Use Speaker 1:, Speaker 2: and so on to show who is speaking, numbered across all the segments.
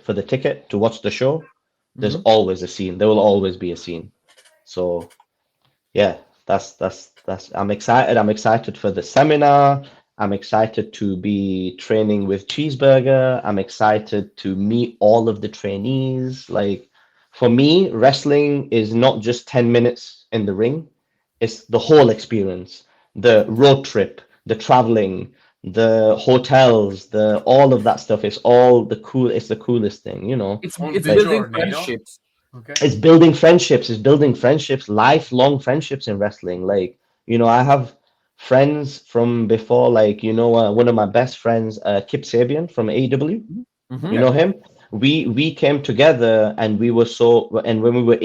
Speaker 1: for the ticket to watch the show, there's
Speaker 2: Mhm.
Speaker 1: always a scene. There will always be a scene. So yeah, that's I'm excited. I'm excited for the seminar. I'm excited to be training with Cheeseburger. I'm excited to meet all of the trainees. Like for me, wrestling is not just 10 minutes in the ring. It's the whole experience. The road trip, the traveling, the hotels, the all of that stuff. It's the coolest thing, you know.
Speaker 3: On
Speaker 2: It's
Speaker 3: the
Speaker 1: Like
Speaker 2: building
Speaker 3: journey,
Speaker 2: friendships.
Speaker 3: Okay.
Speaker 1: it's building friendships, lifelong friendships in wrestling. Like, you know, I have friends from before, like, you know, one of my best friends, Kip Sabian from AEW, you
Speaker 2: Mhm.
Speaker 1: know
Speaker 3: Yeah.
Speaker 1: him. We came together and and when we were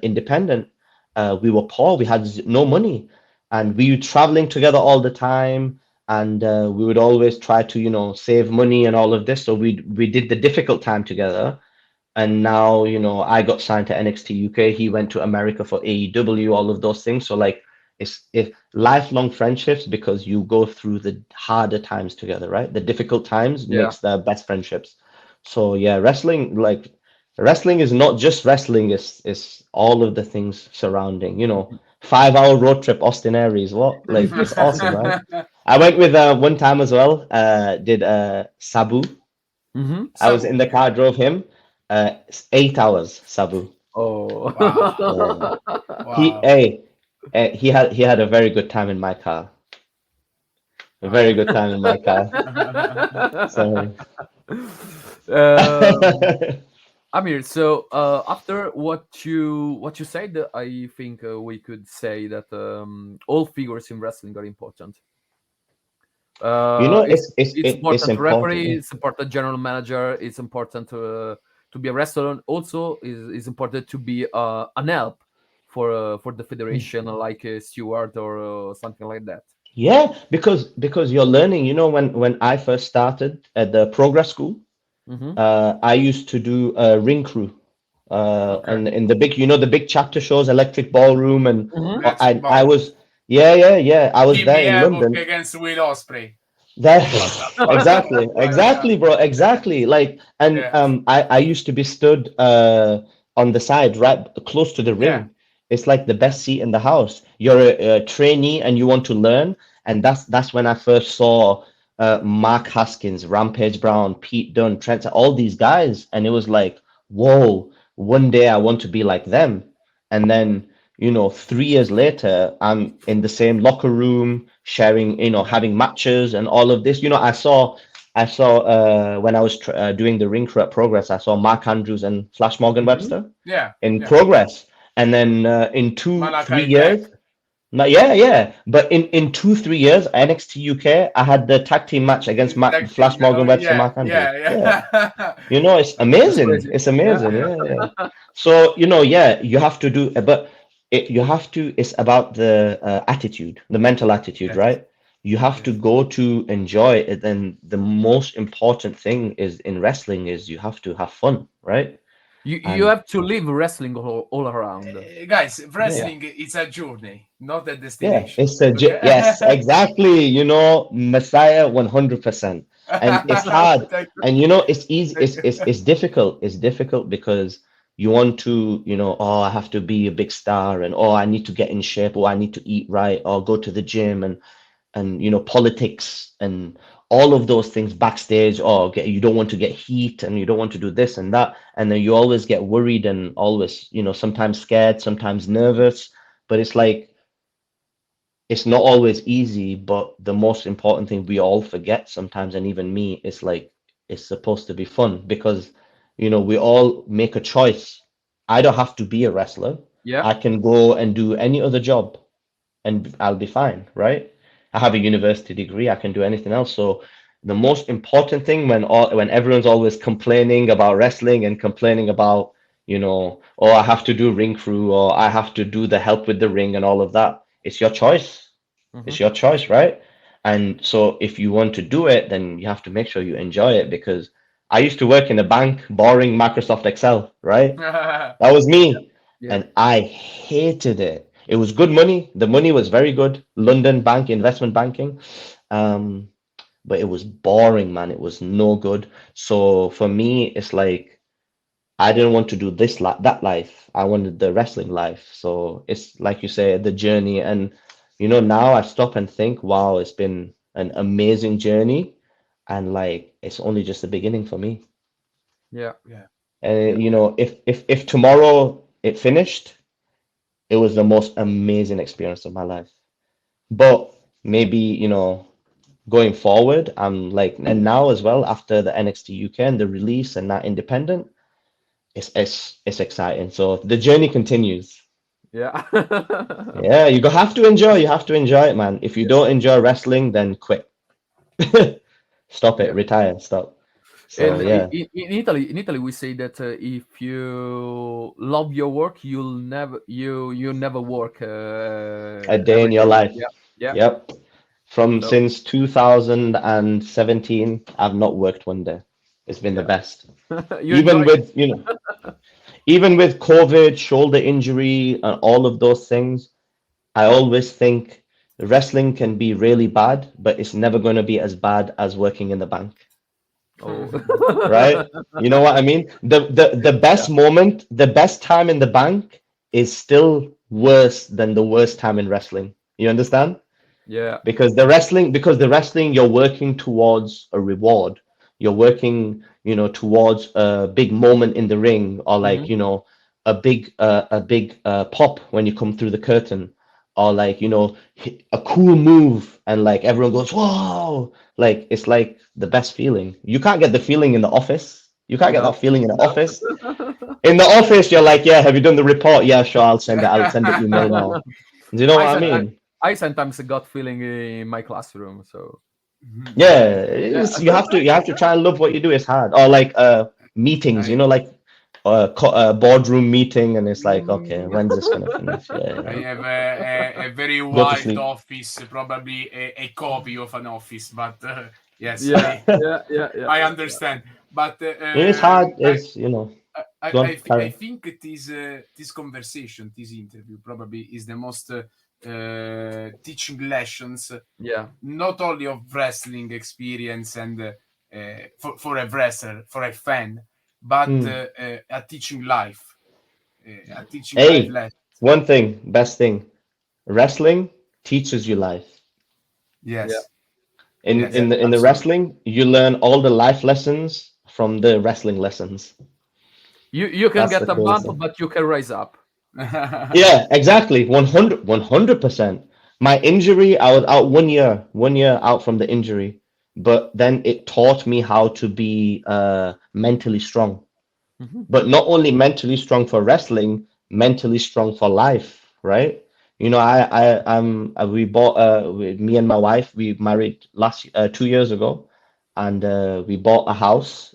Speaker 1: independent, we were poor, we had no money, and we were traveling together all the time, and we would always try to, you know, save money and all of this. So we did the difficult time together. And now, you know, I got signed to NXT UK. He went to America for AEW, all of those things. So like it's lifelong friendships because you go through the harder times together, right? The difficult times
Speaker 2: Yeah.
Speaker 1: makes the best friendships. So yeah, wrestling is not just wrestling, it's all of the things surrounding, you know, 5 hour road trip, Austin Aries. What? Like it's awesome, right? I went with one time as well, did Sabu.
Speaker 2: Mhm.
Speaker 1: I was
Speaker 3: Sabu.
Speaker 1: in the car, drove him. 8 hours, Sabu.
Speaker 2: Oh.
Speaker 3: Wow.
Speaker 1: Yeah. He,
Speaker 3: Wow.
Speaker 1: hey, he had a very good time in my car. A very good time in my car. So,
Speaker 2: Um, Amir, so after what you said, I think we could say that all figures in wrestling are important.
Speaker 1: you know,
Speaker 2: It's it's
Speaker 1: it's
Speaker 2: important to
Speaker 1: important.
Speaker 2: referee,
Speaker 1: Yeah.
Speaker 2: it's important general manager, it's important to be a wrestler. Also, is important to be an help for the federation, like a steward or something like that.
Speaker 1: Yeah, because you're learning. You know, when I first started at the Progress School,
Speaker 2: Hmm.
Speaker 1: I used to do ring crew.
Speaker 3: Okay.
Speaker 1: And in the big, you know, the big chapter shows, Electric Ballroom, and
Speaker 2: Hmm.
Speaker 3: Electric
Speaker 1: I
Speaker 3: Ballroom.
Speaker 1: was, yeah, I was
Speaker 3: Give me
Speaker 1: there in
Speaker 3: a book
Speaker 1: London.
Speaker 3: against Will Ospreay.
Speaker 1: That
Speaker 3: What the fuck?
Speaker 1: exactly,
Speaker 3: What the?
Speaker 1: exactly, bro, exactly. Like, and
Speaker 3: Yeah.
Speaker 1: I used to be stood on the side, right close to the
Speaker 3: Yeah.
Speaker 1: ring. It's like the
Speaker 3: Yeah.
Speaker 1: best seat in the house. You're a trainee and you want to learn, and that's when I first saw Mark Haskins, Rampage Brown, Pete Dunne, Trent, all these guys, and it was like, whoa, one day I want to be like them. And then, you know, 3 years later, I'm in the same locker room, sharing, you know,
Speaker 3: Yeah.
Speaker 1: having matches and all of this. You know, I saw when I was doing the ring crew at Progress, I saw Mark Andrews and Flash Morgan
Speaker 2: Hmm.
Speaker 1: Webster
Speaker 3: Yeah.
Speaker 1: in
Speaker 3: Yeah.
Speaker 1: Progress, and then in two, three
Speaker 3: Malachi Black.
Speaker 1: years. No, yeah, yeah. But in 2, 3 years, NXT UK, I had the tag team match against
Speaker 3: Tag team.
Speaker 1: Flash Morgan Webster,
Speaker 3: Yeah.
Speaker 1: Mark Andrews.
Speaker 3: Yeah.
Speaker 1: Yeah.
Speaker 3: Yeah.
Speaker 1: You know, it's
Speaker 2: That's
Speaker 1: amazing.
Speaker 2: crazy.
Speaker 1: It's
Speaker 2: Yeah.
Speaker 1: amazing. Yeah, yeah. So, you know, yeah, you have to do, but you have to, it's about the attitude, the mental attitude,
Speaker 3: Yes.
Speaker 1: right? You have to
Speaker 3: Yes.
Speaker 1: go to enjoy it. And the most important thing is in wrestling is you have to have fun, right?
Speaker 2: You
Speaker 1: And
Speaker 2: have to live wrestling all around.
Speaker 3: Guys,
Speaker 1: yeah,
Speaker 3: wrestling is a journey, not a
Speaker 1: yeah,
Speaker 3: destination.
Speaker 1: it's a, yes,
Speaker 3: Okay.
Speaker 1: exactly. You know, Messiah 100%. And it's hard.
Speaker 3: Thank you.
Speaker 1: And you know, it's easy,
Speaker 3: Thank you.
Speaker 1: it's difficult. It's difficult because you want to, you know, oh, I have to be a big star, and oh, I need to get in shape, or I need to eat right, or go to the gym, and you know, politics and all of those things backstage, or you don't want to get heat, and you don't want to do this and that, and then you always get worried and always, you know, sometimes scared, sometimes nervous. But it's like it's not always easy, but the most important thing we all forget sometimes, and even me, is like it's supposed to be fun because you know we all make a choice. I don't have to be a wrestler.
Speaker 2: Yeah.
Speaker 1: I can go and do any other job and I'll be fine, right? I have a university degree, I can do anything else. So the most important thing when everyone's always complaining about wrestling and complaining about, you know, oh, I have to do ring crew or I have to do the help with the ring and all of that, it's your choice.
Speaker 2: Hmm.
Speaker 1: It's your choice, right? And so if you want to do it, then you have to make sure you enjoy it because I used to work in a bank, boring Microsoft Excel, right? That was me.
Speaker 2: Yeah.
Speaker 1: And I hated it. It was good money. The money was very good. London bank, investment banking. Um, but it was boring, man. It was no good. So for me, it's like I didn't want to do that life. I wanted the wrestling life. So it's like you say, the journey. And now I stop and think, wow, it's been an amazing journey, and like it's only just the beginning for me.
Speaker 2: Yeah.
Speaker 3: Yeah.
Speaker 1: If tomorrow it finished, it was the most amazing experience of my life. But maybe, going forward, I'm like, and now as well, after the NXT UK and the release and that independent, it's exciting. So the journey continues.
Speaker 2: Yeah.
Speaker 1: Yeah, have to enjoy. You have to enjoy it, man. If you don't enjoy wrestling, then quit. Stop it.
Speaker 2: Yeah.
Speaker 1: Retire. Stop. So
Speaker 2: And
Speaker 1: yeah,
Speaker 2: in Italy, we say that if you love your work, you never work
Speaker 1: a day in
Speaker 2: every
Speaker 1: your
Speaker 2: day.
Speaker 1: life.
Speaker 2: Yeah, yeah.
Speaker 1: Yep. From
Speaker 2: So
Speaker 1: since 2017, I've not worked one day. It's been the
Speaker 2: yeah,
Speaker 1: best.
Speaker 2: you
Speaker 1: Even
Speaker 2: enjoy.
Speaker 1: with, even with COVID, shoulder injury, and all of those things, I always think wrestling can be really bad, but it's never going to be as bad as working in the bank,
Speaker 2: Oh,
Speaker 1: right? You know what I mean? The
Speaker 2: yeah,
Speaker 1: best moment, the best time in the bank is still worse than the worst time in wrestling. You understand?
Speaker 2: yeah.
Speaker 1: Because the wrestling you're working towards a reward. You're working towards a big moment in the ring, or like
Speaker 2: Hmm.
Speaker 1: a big pop when you come through the curtain, or like a cool move, and like everyone goes whoa. Like it's like the best feeling. You can't get the feeling in the office. You can't get that
Speaker 2: No,
Speaker 1: feeling in the
Speaker 2: no.
Speaker 1: office. In the office you're like, yeah, have you done the report? Yeah, sure, I'll send the email now. Do you know
Speaker 2: I
Speaker 1: what I
Speaker 2: said
Speaker 1: mean?
Speaker 2: I sometimes got feeling in my classroom. So
Speaker 1: Yeah,
Speaker 2: yeah,
Speaker 1: you have to try and love what you do. It's hard. Or like meetings,
Speaker 3: I
Speaker 1: like boardroom meeting, and it's like, okay,
Speaker 2: Mm.
Speaker 1: when's this gonna finish? Yeah,
Speaker 3: I
Speaker 1: yeah.
Speaker 3: have a very
Speaker 1: Go to
Speaker 3: wild
Speaker 1: sleep.
Speaker 3: office, probably a copy of an office, but yes,
Speaker 2: Yeah, yeah, yeah, yeah,
Speaker 3: I
Speaker 2: yeah, yeah.
Speaker 3: understand. But
Speaker 1: It's hard. It's go on,
Speaker 3: I
Speaker 1: carry
Speaker 3: think this conversation, this interview, probably is the most teaching lessons,
Speaker 2: Yeah.
Speaker 3: not only of wrestling experience and for a wrestler, for a fan, but
Speaker 1: on.
Speaker 3: a teaching life, a teaching life
Speaker 1: Hey,
Speaker 3: lesson.
Speaker 1: one thing, best thing, wrestling teaches you life.
Speaker 2: Yeah,
Speaker 3: Yes,
Speaker 1: In
Speaker 3: yes,
Speaker 1: in the in the
Speaker 3: absolutely.
Speaker 1: wrestling, you learn all the life lessons from the wrestling lessons.
Speaker 2: you can
Speaker 1: That's the
Speaker 2: get a
Speaker 1: coolest
Speaker 2: bump,
Speaker 1: thing.
Speaker 2: but you can rise up.
Speaker 1: Yeah, exactly. 100%. My injury, I was out 1 year out from the injury, but then it taught me how to be mentally strong.
Speaker 2: Mhm.
Speaker 1: But not only mentally strong for wrestling, mentally strong for life, right? We bought me and my wife, we married 2 years ago, and we bought a house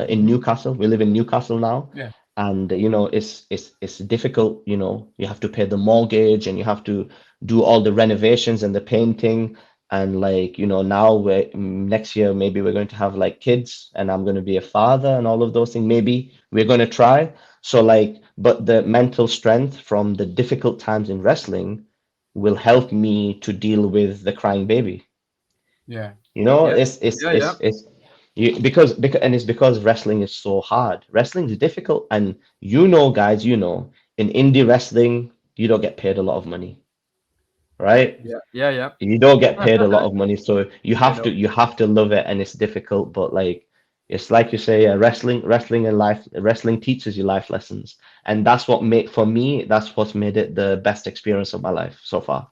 Speaker 1: in
Speaker 3: Mhm.
Speaker 1: Newcastle. We live in Newcastle now,
Speaker 3: Yeah.
Speaker 1: and it's difficult. You have to pay the mortgage, and you have to do all the renovations and the painting, and like now next year maybe we're going to have like kids, and I'm going to be a father and all of those things. Maybe we're going to try. So like, but the mental strength from the difficult times in wrestling will help me to deal with the crying baby.
Speaker 3: Yeah.
Speaker 2: Yeah,
Speaker 1: It's
Speaker 2: yeah, yeah.
Speaker 1: it's it's you because and it's because wrestling is so hard. Wrestling is difficult, and guys, in indie wrestling, you don't get paid a lot of money, right?
Speaker 2: Yeah, yeah, yeah.
Speaker 1: You don't get paid a lot of money, so you
Speaker 2: I
Speaker 1: have to
Speaker 2: know.
Speaker 1: you have to love it, and it's difficult, but like it's like you say, wrestling teaches you life lessons, and that's what made for me. That's what's made it the best experience of my life so far.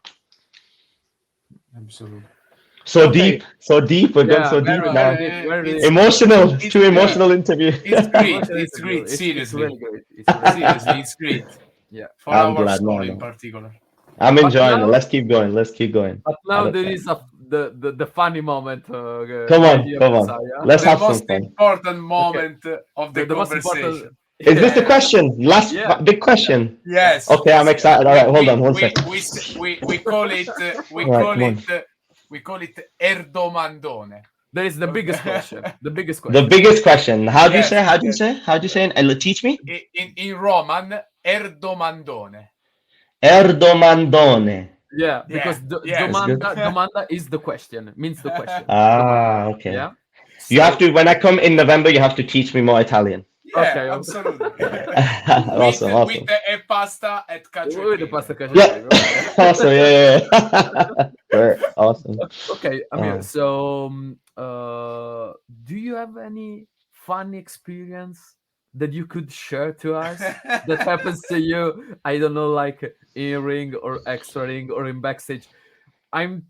Speaker 3: Absolutely.
Speaker 1: So
Speaker 2: Okay.
Speaker 1: deep, so deep. We're going
Speaker 2: Yeah,
Speaker 1: so deep
Speaker 2: very,
Speaker 3: No,
Speaker 2: very
Speaker 1: now.
Speaker 2: deep, very
Speaker 3: it's
Speaker 2: deep.
Speaker 1: Emotional. It's
Speaker 3: it's
Speaker 1: too
Speaker 3: great.
Speaker 1: emotional interview.
Speaker 3: It's great.
Speaker 2: Emotional
Speaker 3: It's
Speaker 2: interview.
Speaker 3: great.
Speaker 2: It's
Speaker 3: Seriously,
Speaker 2: really great. It's really great.
Speaker 3: seriously, it's great
Speaker 2: Yeah.
Speaker 3: for
Speaker 1: I'm
Speaker 3: our
Speaker 1: glad. No,
Speaker 3: soul in
Speaker 1: no.
Speaker 3: particular.
Speaker 1: I'm
Speaker 2: But
Speaker 1: enjoying it.
Speaker 2: now,
Speaker 1: Let's keep going. Let's keep going.
Speaker 2: but
Speaker 1: I
Speaker 2: now
Speaker 1: don't
Speaker 2: there
Speaker 1: care.
Speaker 2: is the funny moment,
Speaker 1: Come
Speaker 2: my
Speaker 1: on,
Speaker 2: dear
Speaker 1: come on.
Speaker 2: Messiah.
Speaker 1: Let's
Speaker 3: The
Speaker 1: have some
Speaker 3: most
Speaker 1: fun.
Speaker 3: important
Speaker 2: Okay.
Speaker 3: moment of the
Speaker 2: The most important.
Speaker 3: conversation.
Speaker 1: Is this the
Speaker 2: Yeah,
Speaker 1: question? Last
Speaker 2: yeah,
Speaker 1: big
Speaker 2: yeah,
Speaker 1: question.
Speaker 2: yeah.
Speaker 3: Yes,
Speaker 1: Okay, I'm
Speaker 3: yes, yes.
Speaker 1: excited. All right, hold on one sec.
Speaker 3: We call it
Speaker 1: All right, come on.
Speaker 3: we call it Erdomandone.
Speaker 2: That is the biggest
Speaker 3: Okay.
Speaker 2: question. The biggest
Speaker 1: The
Speaker 2: question.
Speaker 1: biggest question. How do you
Speaker 3: Yes,
Speaker 1: say? How do you
Speaker 3: yes.
Speaker 1: say? How do you say? Teach me.
Speaker 3: In Roman, Erdomandone.
Speaker 1: Erdomandone.
Speaker 2: Yeah, because
Speaker 3: yes.
Speaker 1: good.
Speaker 2: domanda is the question, means the question.
Speaker 1: Ah,
Speaker 2: Domanda.
Speaker 1: okay.
Speaker 2: Yeah.
Speaker 1: You have
Speaker 2: So
Speaker 1: to, when I come in November, you have to teach me more Italian.
Speaker 3: Yeah,
Speaker 2: okay,
Speaker 3: absolutely.
Speaker 1: Awesome,
Speaker 3: With
Speaker 1: awesome.
Speaker 3: a pasta at cacio e
Speaker 2: with the
Speaker 3: pepe.
Speaker 2: pasta cacio e
Speaker 1: Yeah,
Speaker 2: pepe. Okay.
Speaker 1: awesome. Yeah, yeah. Great, awesome.
Speaker 2: Okay, Amir.
Speaker 1: Oh.
Speaker 2: So, do you have any funny experience that you could share to us that happens to you? I don't know, like in ring or extra ring or in backstage. I'm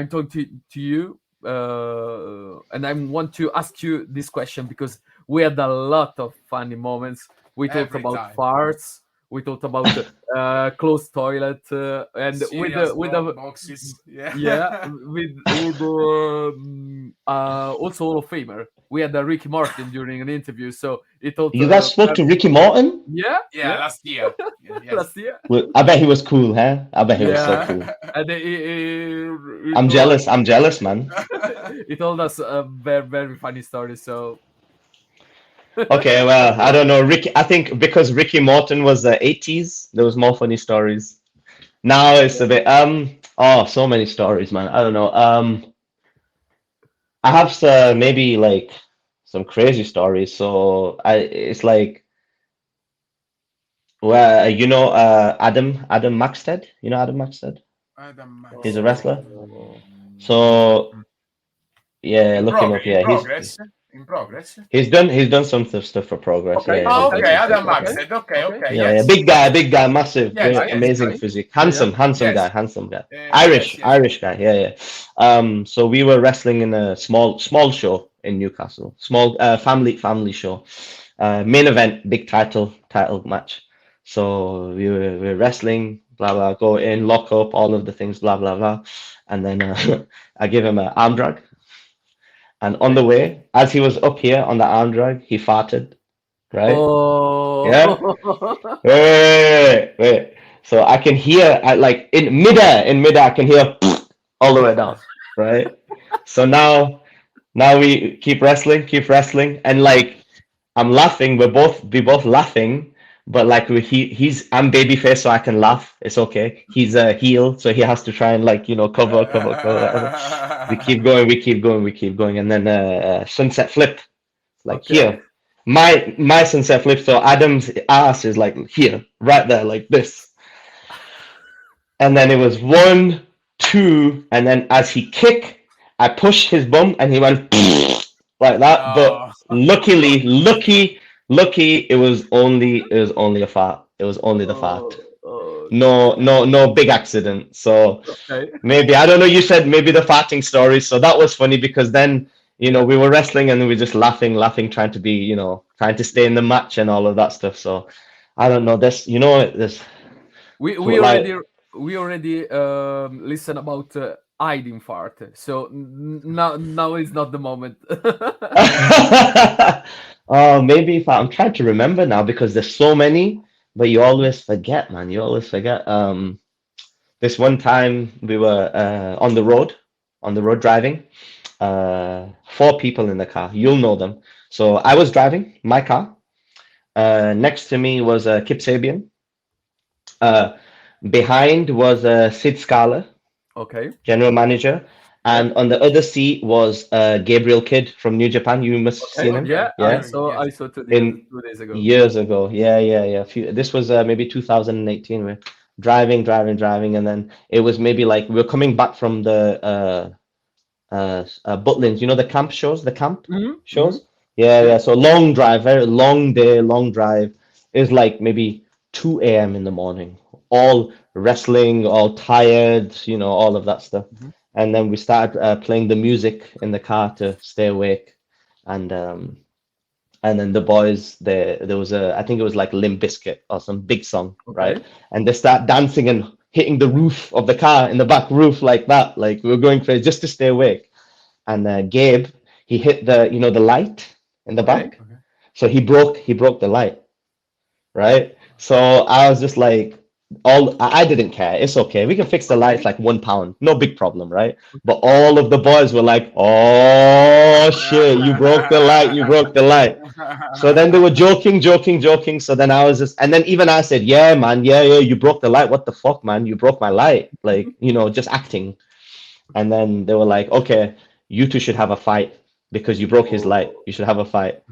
Speaker 2: talking to you, and I want to ask you this question because we had a lot of funny moments. We talked
Speaker 3: Every
Speaker 2: about
Speaker 3: time.
Speaker 2: farts. We talked about closed toilet, and
Speaker 3: Cereals
Speaker 2: with the
Speaker 3: boxes. Yeah.
Speaker 2: yeah, with also Hall of Famer. We had Ricky Martin during an interview, so he told
Speaker 1: You guys spoke to Ricky Morton?
Speaker 2: yeah,
Speaker 3: Yeah, last year. Yeah, yes.
Speaker 2: last year,
Speaker 1: Well, I bet he was cool, huh? I bet he was so
Speaker 2: yeah,
Speaker 1: cool.
Speaker 2: and he
Speaker 1: I'm
Speaker 2: told us
Speaker 1: jealous. I'm jealous, man.
Speaker 2: he told us a very funny story. So
Speaker 1: Okay, well, I don't know. Ricky, I think because Ricky Morton was the 80s, there was more funny stories. Now it's a bit oh, so many stories, man. I don't know. I have maybe like some crazy stories. So it's like well, Adam Maxted. You know Adam Maxted?
Speaker 3: Adam
Speaker 1: He's a
Speaker 3: Maxted.
Speaker 1: wrestler. So yeah,
Speaker 3: In
Speaker 1: look him up.
Speaker 3: in
Speaker 1: Yeah,
Speaker 3: progress. In progress.
Speaker 1: he's done some stuff for Progress.
Speaker 2: okay,
Speaker 1: Yeah, he's
Speaker 3: Oh,
Speaker 1: done
Speaker 3: okay.
Speaker 1: some stuff
Speaker 3: Adam
Speaker 1: for Progress.
Speaker 3: Maxted. Okay,
Speaker 2: okay,
Speaker 3: okay.
Speaker 1: Yeah, yeah,
Speaker 3: Yes.
Speaker 1: big guy, massive,
Speaker 3: Yes,
Speaker 1: great,
Speaker 3: yes.
Speaker 1: amazing
Speaker 2: okay,
Speaker 1: physique,
Speaker 2: yeah,
Speaker 3: Yes.
Speaker 1: handsome guy,
Speaker 3: Yes, yes.
Speaker 1: Irish guy. Yeah, yeah. So we were wrestling in a small show in Newcastle, small family show, main event, big title match. So we were wrestling, blah blah, go in, lock up, all of the things, blah blah blah, and then I give him an arm drag, and on
Speaker 2: okay.
Speaker 1: the way, as he was up here on the arm drag, he farted, right? Yeah.
Speaker 2: Oh,
Speaker 1: Wait. So I can hear, like in midair, I can hear all the way down, right? So now we keep wrestling, and like I'm laughing. We both laughing, but like I'm babyface, so I can laugh. It's okay. He's a heel, so he has to try and like cover, whatever. We keep going, and then sunset flip, like
Speaker 2: okay.
Speaker 1: here. My sunset flip, so Adam's ass is like here, right there, like this. And then it was one, two, and then as he kicked, I pushed his bum and he went like that. But
Speaker 3: Oh.
Speaker 1: lucky, it was only a fart. It was only the fart.
Speaker 2: Oh,
Speaker 1: No big accident. So
Speaker 2: okay.
Speaker 1: maybe I don't know. You said maybe the farting story, so that was funny because then
Speaker 2: Yeah.
Speaker 1: we were wrestling and we were just laughing, trying to be trying to stay in the match and all of that stuff. So I don't know. This
Speaker 2: We we
Speaker 1: like
Speaker 2: already we already listen about hiding fart. So now is not the moment.
Speaker 1: oh, maybe if I'm trying to remember now because there's so many, but you always forget, man. You always forget. This one time we were on the road driving. Four people in the car. You'll know them. So I was driving my car. Next to me was Kip Sabian. Uh, Behind was Sid Scala,
Speaker 2: Okay.
Speaker 1: general manager,
Speaker 2: Yeah.
Speaker 1: and on the other seat was Gabriel Kidd from New Japan. You must have
Speaker 2: Okay.
Speaker 1: seen him,
Speaker 2: Yeah,
Speaker 1: yeah,
Speaker 3: Yes.
Speaker 2: I saw
Speaker 1: in
Speaker 2: 2 days ago.
Speaker 1: years ago. Yeah. This was maybe 2018. We're driving, and then it was maybe like we were coming back from the Butlins. You know the camp shows, the camp
Speaker 2: Mhm, mhm.
Speaker 1: shows. Yeah,
Speaker 2: Yeah.
Speaker 1: yeah. So long drive, very long day, long drive. It's like maybe 2 a.m. in the morning. All wrestling, all tired, all of that stuff.
Speaker 2: Mhm.
Speaker 1: And then we started playing the music in the car to stay awake. And then the boys, there was I think it was like Limp Bizkit or some big song, right?
Speaker 2: Okay.
Speaker 1: And they start dancing and hitting the roof of the car in the back roof like that. Like we were going crazy just to stay awake. And Gabe, he hit the light in the
Speaker 2: Okay.
Speaker 1: back. So he broke the light, right? So I was just like, I didn't care. It's okay. We can fix the lights like £1. No big problem, right? But all of the boys were like, "Oh shit, you broke the light, you broke the light." So then they were joking. So then I was just, and then even I said, "Yeah, man, yeah, you broke the light. What the fuck, man? You broke my light." Like, just acting. And then they were like, "Okay, you two should have a fight because you broke his light. You should have a fight."